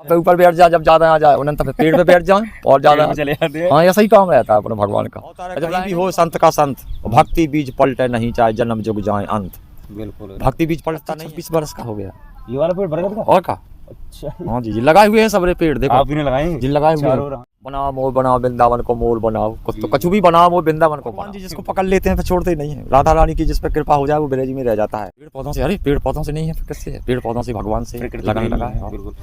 पे ऊपर बैठ जाए, जब ज्यादा आ जाए अनंत पे पेड़ पे बैठ जाए और ज्यादा चले जाते हैं। हाँ, ऐसा ही काम रहता है अपने भगवान का। कहीं भी हो संत का संत, भक्ति बीज पलटे नहीं, चाहे जन्म जुग जाए अंत। बिल्कुल, भक्ति बीज पलटता नहीं। 20 वर्ष का हो गया ये वाला पेड़ बरगद का। और का। अच्छा, हाँ जी, लगाए हुए हैं सबरे पेड़, देखो आप ही ने लगाए जी, लगाए हुए हैं। बनाओ मोर बनाओ वृंदावन को मोर बनाओ, कुछ तो कछु भी बनाओ वो वृंदावन को बनाओ। जिसको पकड़ लेते हैं फिर छोड़ते नहीं है। राधा रानी की जिस पर कृपा हो जाए वो ब्रज में रह जाता है। पेड़ पौधों से, अरे पेड़ पौधों से नहीं है, किससे है? पेड़ पौधों से, भगवान से लगन लगा है। बिल्कुल।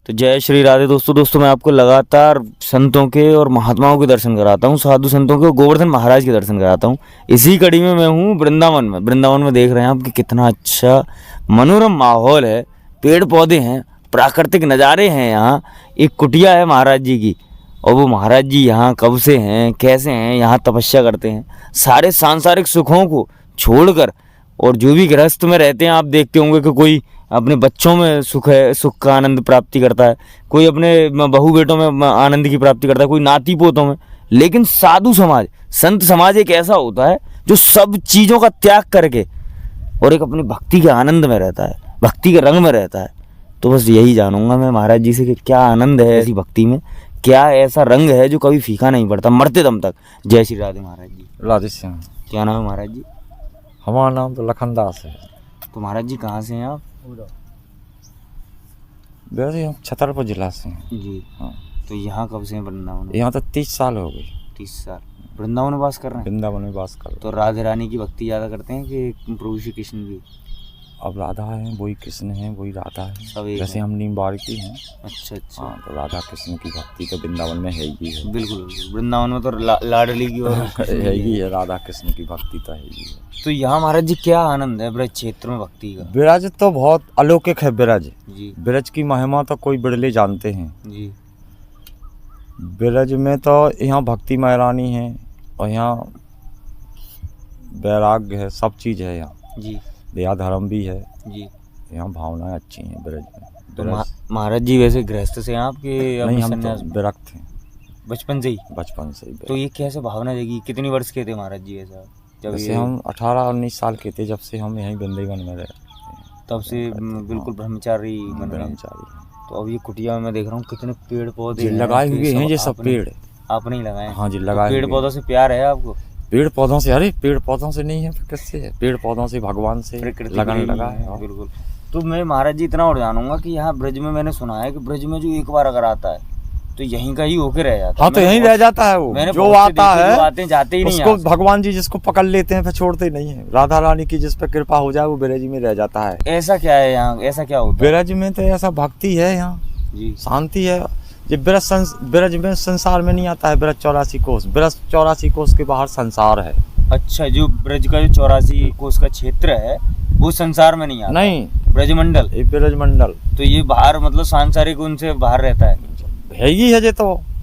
तो जय श्री राधे दोस्तों मैं आपको लगातार संतों के और महात्माओं के दर्शन कराता हूँ, साधु संतों के और गोवर्धन महाराज के दर्शन कराता हूँ। इसी कड़ी में मैं हूँ वृंदावन में देख रहे हैं आप कि कितना अच्छा मनोरम माहौल है, पेड़ पौधे हैं, प्राकृतिक नज़ारे हैं। यहाँ एक कुटिया है महाराज जी की, और वो महाराज जी यहाँ कब से हैं, कैसे हैं, यहाँ तपस्या करते हैं, सारे सांसारिक सुखों को छोड़कर। और जो भी गृहस्थ में रहते हैं आप देखते होंगे कि कोई अपने बच्चों में सुख का आनंद प्राप्ति करता है, कोई अपने बहू बेटों में आनंद की प्राप्ति करता है, कोई नाती पोतों में। लेकिन साधु समाज, संत समाज एक ऐसा होता है जो सब चीज़ों का त्याग करके और एक अपनी भक्ति के आनंद में रहता है, भक्ति के रंग में रहता है। तो बस यही जानूंगा मैं महाराज जी से कि क्या आनंद है ऐसी भक्ति में, क्या ऐसा रंग है जो कभी फीका नहीं पड़ता मरते दम तक। जय श्री राधे महाराज जी। राधे श्याम। क्या नाम है महाराज जी? हमारा नाम तो लखनदास है। तो महाराज जी कहाँ से हैं आप? वैसे हम छतरपुर जिला से हैं जी। हाँ। तो यहाँ कब से हैं वृंदावन में? यहाँ तो 30 साल हो गए। 30 साल वृंदावन में वास कर रहे हैं? वृंदावन में वास कर। तो राधे रानी की भक्ति ज़्यादा करते हैं कि प्रभु श्री कृष्ण की? अब राधा है, वही कृष्ण है, वही राधा है। सब एक जैसे हैं। हम नीमबाड़ की हैं। अच्छा अच्छा। हाँ, तो राधा कृष्ण की भक्ति तो वृंदावन में है ही है। बिल्कुल बिल्कुल। वृंदावन में तो लाडली की और है ही है, राधा कृष्ण की भक्ति तो है ही है। तो यहाँ महाराज जी क्या आनंद है ब्रज क्षेत्र में भक्ति का? ब्रज तो बहुत अलौकिक है। ब्रज जी ब्रज की महिमा तो कोई बिरले जानते हैं। जी। ब्रज में तो यहाँ भक्ति महरानी है और यहाँ वैराग्य है, सब चीज़ है यहाँ। जी। दया धर्म भी है जी। यहाँ, भावनाएं अच्छी हैं ब्रज में। तो महाराज जी वैसे गृहस्थ से हैं आपके? नहीं, हम तो विरक्त हैं बचपन से ही? बचपन से ही। तो ये कैसे भावना जगी? कितनी वर्ष के थे महाराज जी ऐसा जब जैसे हम 18-19 साल के थे, जब से हम यहीं वृंदावन में रहते हैं, तब से बिल्कुल ब्रह्मचारी बन रहे हैं? ब्रह्मचारी। तो अब ये कुटिया में मैं देख रहा हूँ कितने पेड़ पौधे लगाए हुए हैं, ये सब पेड़ आपने ही लगाए? हाँ जी, लगाए। पेड़ पौधों से प्यार है आपको? पेड़ पौधों से, अरे पेड़ पौधों से नहीं है किससे है? पेड़ पौधों से, भगवान से लगन लगा है। बिल्कुल। तो मैं महाराज जी इतना और जानूंगा कि यहाँ ब्रज में मैंने सुना है कि ब्रज में जो एक बार अगर आता है तो यहीं का ही होके रह जाता है। हाँ, तो यहीं रह जाता है वो। जो आता है आते जाते ही नहीं, उसको भगवान जी जिसको पकड़ लेते हैं फिर छोड़ते नहीं है। राधा रानी की जिस पर कृपा हो जाए वो ब्रज में रह जाता है। ऐसा क्या है यहाँ, ऐसा क्या होता है ब्रज में? तो ऐसा भक्ति है यहाँ जी, शांति है। ये ब्रज में संसार में नहीं आता है। ब्रज 84 कोस, ब्रज 84 कोस के बाहर संसार है। अच्छा, जो ब्रज का जो 84 कोस का क्षेत्र है वो संसार में नहीं आता? नहीं, ब्रजमंडल। ये ब्रजमंडल। तो ये बाहर मतलब सांसारिक उनसे बाहर रहता है? है ही है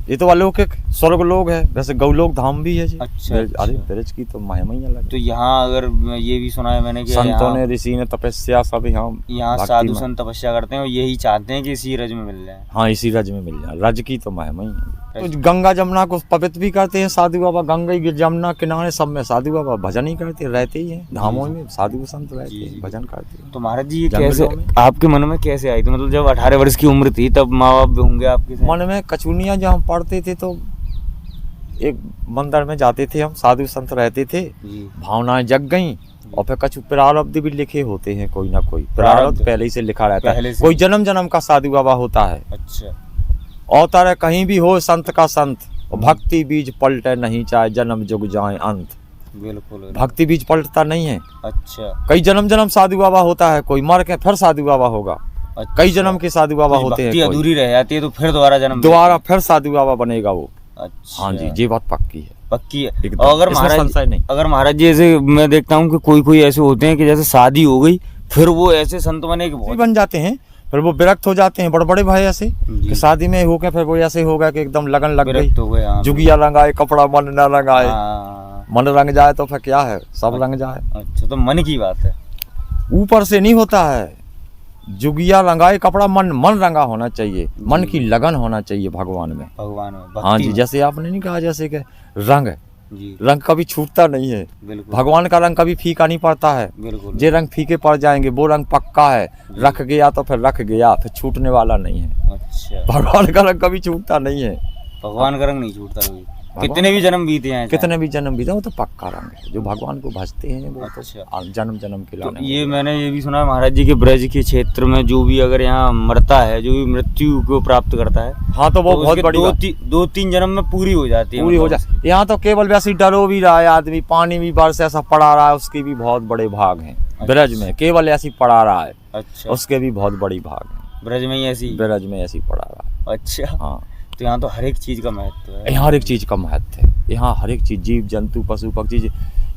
ये तो अलौकिक स्वर्ग लोग है। वैसे गौलोक धाम भी है जी। अच्छा। अरे ब्रज की तो महिमा ही अलग है। तो यहाँ अगर ये भी सुना है मैंने कि संतों ने, ऋषि ने तपस्या सब यहाँ साधु संत तपस्या करते हैं और यही चाहते हैं कि इसी रज में मिल जाए। हाँ, इसी रज में मिल जाए। रज की तो महिमा ही है। तो गंगा जमुना को पवित्र भी करते हैं साधु बाबा। गंगा जमुना किनारे सब में साधु बाबा भजन ही करते रहते ही हैं। धामों में साधु संत रहते हैं, भजन करते हैं। तो महाराज जी ये कैसे आपके मन में कैसे आई थी? मतलब जब 18 वर्ष की उम्र थी तब माँ बाप होंगे आपके मन में? कचुनिया जब हम पढ़ते थे तो एक मंदिर में जाते थे हम, साधु संत रहते थे, भावनाएं जग गई और फिर कछु प्रारब्ध भी लिखे होते हैं। कोई ना कोई प्रारब्ध पहले ही से लिखा रहता है। कोई जन्म जन्म का साधु बाबा होता है। अच्छा। अवतार कहीं भी हो संत का संत, और भक्ति बीज पलटे नहीं, चाहे जन्म जुग जाए अंत। बिल्कुल। भक्ति बीज पलटता नहीं है। अच्छा। कई जन्म जन्म साधु बाबा होता है, कोई मर के फिर साधु बाबा होगा। अच्छा। कई जन्म के साधु बाबा होते हैं। अधूरी रह जाती है तो फिर दोबारा फिर साधु बाबा बनेगा वो। अच्छा। हाँ जी, ये बात पक्की है। पक्की है। और अगर महाराज जी ऐसे मैं देखता हूँ कि कोई ऐसे होते हैं कि जैसे शादी हो गई फिर वो ऐसे संत बने के बन जाते हैं, फिर वो विरक्त हो जाते हैं। बड़े बड़े भाई ऐसे कि शादी में होकर फिर वो ऐसे होगा कि एकदम लगन लग गई, जुगिया रंगाए कपड़ा मन न रंगाए। मन रंग जाए तो फिर क्या है, सब रंग जाए। अच्छा, तो मन की बात है, ऊपर से नहीं होता है। जुगिया रंगाए कपड़ा, मन मन रंगा होना चाहिए, मन की लगन होना चाहिए भगवान में। भगवान में हाँ भक्ति जी, में। जैसे आपने नहीं कहा जैसे कि रंग जी रंग कभी छूटता नहीं है, बिल्कुल भगवान का रंग कभी फीका नहीं पड़ता है। बिल्कुल जे रंग फीके पड़ जाएंगे वो रंग पक्का है, रख गया तो फिर रख गया, फिर छूटने वाला नहीं है। अच्छा, भगवान का रंग कभी छूटता नहीं है। भगवान का रंग नहीं छूटता कभी, कितने भी जन्म बीते हैं। कितने भी जन्म बीते वो तो पक्का रंग है, जो भगवान को भजते हैं वो अच्छा। तो जन्म जन्म के तो लाने ये मैंने ये भी सुना है महाराज जी के ब्रज के क्षेत्र में जो भी अगर यहाँ मरता है, जो भी मृत्यु को प्राप्त करता है, हाँ तो वो तो बहुत उसके बड़ी बात। 2-3 जन्म में पूरी हो जाती है, पूरी हो मतलब जाए। यहाँ तो केवल वैसे ही डरो भी रहा है आदमी, पानी भी बरस ऐसा पड़ा रहा है, उसके भी बहुत बड़े भाग हैं ब्रज में, केवल ऐसी पड़ा रहा है अच्छा, उसके भी बहुत बड़ी भाग है, ब्रज में ही ऐसी। ब्रज में ऐसी पड़ा रहा है। अच्छा, हाँ, तो यहाँ तो हर एक चीज का महत्व है। यहाँ हर एक चीज का महत्व है, यहाँ हर एक चीज, जीव जंतु पशु पक्षी,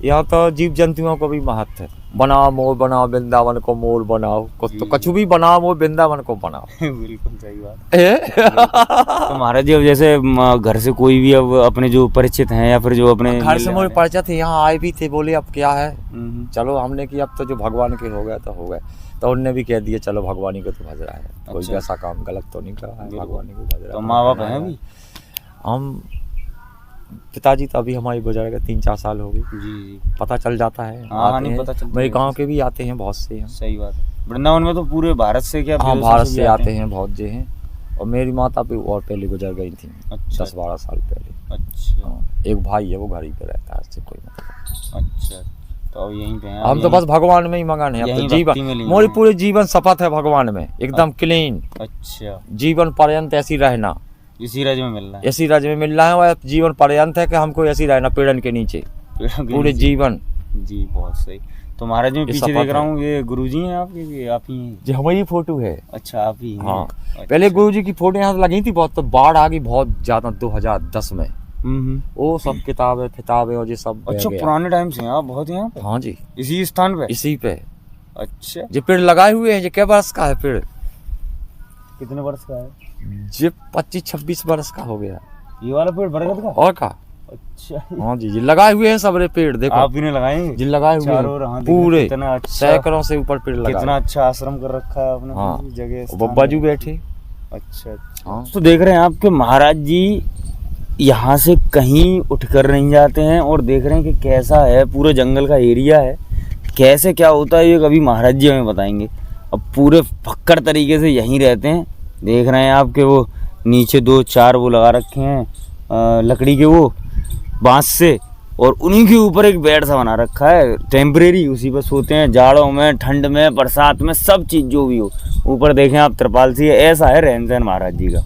यहाँ तो जीव जंतुओं को भी महत्व है। बनाओ मोर बनाओ, वृंदावन को मोर बनाओ, तो कछु भी बनाओ मोर वृंदावन को बनाओ। बिल्कुल सही बात। तो महाराज जी अब जैसे घर से कोई भी अब अपने जो परिचित हैं या फिर जो अपने घर से मोर परिचित थे, यहाँ आए भी थे, बोले अब क्या है, हम्म, चलो हमने कि अब तो जो भगवान के हो गए तो हो गए, तो उनने भी कह दिया चलो भगवानी को तो भज रहा है, कोई अच्छा। वैसा काम गलत तो नहीं कर रहा है, भगवानी को भज रहा है। तो माँ बाप हैं अभी? हम पिताजी तो अभी हमारे गुजर गए, 3-4 साल हो गए। जी पता चल जाता है, हाँ, आते नहीं हैं। पता चलता मेरे है। गांव के भी आते हैं बहुत से हैं। सही बात है। वृंदावन में तो पूरे भारत से क्या हाँ, विदेशों भारत भी से आते हैं बहुत जे हैं, और मेरी माता भी और पहले गुजर गई थी, अच्छा 10-12 साल पहले। अच्छा हाँ, एक भाई है वो घर ही पे रहता है, उससे कोई मतलब। अच्छा, तो अब यहीं पे हैं हम तो बस भगवान में ही मगन है, अब यहीं तो भक्ति में लीन जीवन हैं। मोरी पूरे जीवन शपथ है भगवान में, एकदम क्लीन, अच्छा, जीवन पर्यंत ऐसी रहना, इसी राज्य में मिलना है ऐसी राज्य में मिल रहा है, और जीवन पर्यंत है कि हमको ऐसी रहना पेड़न के नीचे पेड़ों के पूरे नीचे। जीवन। जी बहुत सही। तो महाराज जी मैं ये पीछे शपथ देख रहा है। हूँ, ये गुरुजी हैं आपके कि आप ही हैं? जो हमारी फोटो है, अच्छा आप ही हैं। हाँ, अच्छा। पहले गुरुजी की फोटो यहाँ लगी थी बहुत, तो बाढ़ आ गई बहुत ज्यादा 2010 में, वो सब किताबें फिताबें और ये सब बह अच्छा गया। पुराने टाइम से हैं आप बहुत यहाँ पे? हाँ जी, इसी स्थान पे? इसी पे अच्छा, जो पेड़ लगाए हुए हैं, ये क्या वर्ष का है पेड़, कितने वर्ष का है ये 25-26 वर्ष का हो गया, ये वाला पेड़ बरगद का? और का। अच्छा, हाँ जी, ये लगाए हुए हैं सबरे पेड़, देखो आप ही ने लगाए हैं? ये लगाए हुए चारों ओर, हैं हाँ, देखो पूरे, कितना अच्छा, सैकड़ों से ऊपर पेड़ लगाए। कितना अच्छा आश्रम कर रखा है आपने। हाँ, जगह वो बाजू बैठे। अच्छा अच्छा। हाँ, तो देख रहे हैं आपके महाराज जी यहाँ से कहीं उठकर नहीं जाते हैं, और देख रहे हैं कि कैसा है पूरा जंगल का एरिया है, कैसे क्या होता है ये कभी महाराज जी हमें बताएंगे। अब पूरे फक्कड़ तरीके से यहीं रहते हैं। देख रहे हैं आपके वो नीचे 2-4 वो लगा रखे हैं लकड़ी के वो बांस से, और उन्हीं के ऊपर एक बेड सा बना रखा है टेम्परेरी, उसी पर सोते हैं जाड़ों में, ठंड में, बरसात में, सब चीज़ जो भी हो। ऊपर देखें आप त्रिपाल सी है, ऐसा है रहन सहन महाराज जी का।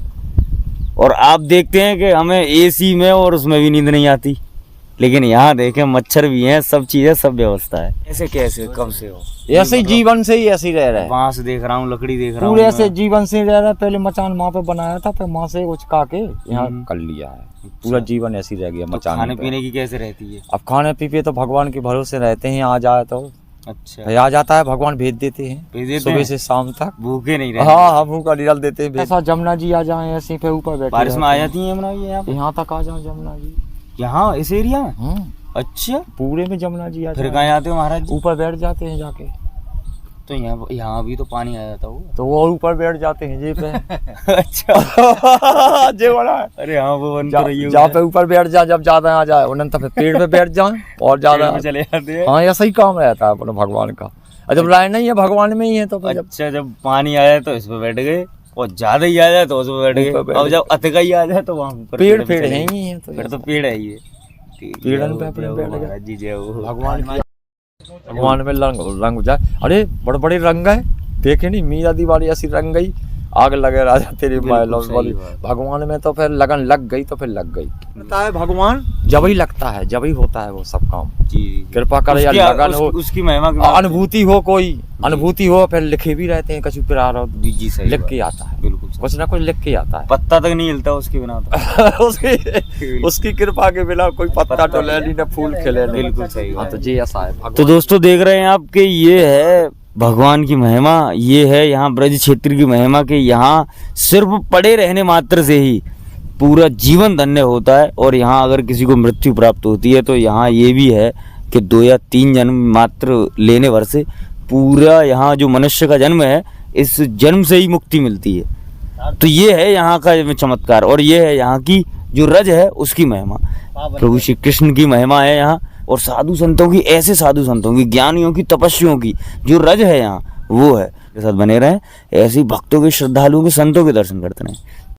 और आप देखते हैं कि हमें एसी में और उसमें भी नींद नहीं आती, लेकिन यहाँ देखें मच्छर भी हैं, सब चीज़ है, सब व्यवस्था है। ऐसे कैसे कब से हो? ऐसे ही जीवन से ही ऐसे ही रह रहे हैं, बांस देख रहा हूँ, लकड़ी देख रहा हूँ, पूरे ऐसे जीवन से ही रह रहे हैं। पहले मचान माँ पे बनाया था, फिर माँ से उचका के यहाँ कर लिया है, पूरा जीवन ऐसे ही रह गया तो मचान खाने पे। पीने की कैसे रहती है? अब खाने पीने तो भगवान के भरोसे रहते हैं, आ जाए तो अच्छा, आ जाता है, भगवान भेज देते हैं भेज देते सुबह हैं? से शाम तक। भूखे नहीं रहते? हाँ, हम का निकल देते हैं। ऐसा जमुना जी आ जाए ऐसे पे ऊपर बैठे बारिश में आ रहते हैं। जाती है यमुना जी यहाँ पे? यहाँ तक आ जाओ जमुना जी, यहाँ इस एरिया में? हाँ, अच्छा, पूरे में जमुना जी आ फिर जाए, कहाँ आते हो महाराज जी? ऊपर बैठ जाते हैं जाके, तो यहाँ भी तो पानी आ जाता होगा। तो वो ऊपर बैठ जाते हैं जे पे। अच्छा, जे बड़ा है, अरे हाँ वो बन तो रही है, जहाँ पे ऊपर बैठ जाए, जब ज्यादा आ जाए उन्हें तो फिर पेड़ पे बैठ जाए और ज्यादा। पेड़ में चले जाते हैं। हाँ, ऐसा ही काम रहता है अपने भगवान का, और जब राय नहीं है भगवान में ही है तो फिर जब अच्छा, जब पानी आ जाए तो इस पे बैठ गए, और ज्यादा ही आ जाए तो उस पे बैठ ऊपर गए, बैठ अब जब अतका ही आ जाए तो वहाँ ऊपर पेड़ पे पेड़ चले है गए। ही है, तो फिर तो पेड़ है ये। ठीक है, पेड़न पे जय अपने हो बैठ गए। महाराज जी, जय हो। भगवान में रंग जाए। अरे बड़े बड़े रंग है, देखे नहीं मीरा दीवारी ऐसी रंग गई, आग लगे राजा तेरी महलों सही वाली। बात। भगवान में तो फिर लगन लग गई तो फिर लग गई। लगता है भगवान जब ही लगता है, जब ही होता है वो सब काम। जी जी। कृपा करे या लगन हो, उसकी महिमा की बात अनुभूति हो, कोई अनुभूति हो, फिर लिखे भी रहते हैं कछु प्रारब्ध, जी जी सही लिख बात। के आता है, बिल्कुल सही। कुछ ना कुछ लिख के आता है। पत्ता तक नहीं हिलता उसके बिना तो। उसकी कृपा के बिना कोई पत्ता तो ले नहीं, ना फूल खिले नहीं। बिल्कुल सही हाँ, बात। तो जी ऐसा है भगवान। तो दोस्तों देख रहे हैं आपके, ये है भगवान की महिमा, ये है यहाँ ब्रज क्षेत्र की महिमा के यहाँ सिर्फ पड़े रहने मात्र से ही पूरा जीवन धन्य होता है। और यहाँ अगर किसी को मृत्यु प्राप्त होती है तो यहाँ ये भी है कि 2 या 3 जन्म मात्र लेने भर से पूरा यहाँ जो मनुष्य का जन्म है इस जन्म से ही मुक्ति मिलती है। तो ये है यहाँ का चमत्कार, और ये है यहाँ की जो रज है उसकी महिमा, प्रभु श्री कृष्ण की महिमा है यहाँ। और साधु संतों की, ऐसे साधु संतों की, ज्ञानियों की, तपस्वियों की जो रज है यहाँ वो है। के साथ बने रहें, ऐसे ही भक्तों के, श्रद्धालुओं के, संतों के दर्शन करते रहें।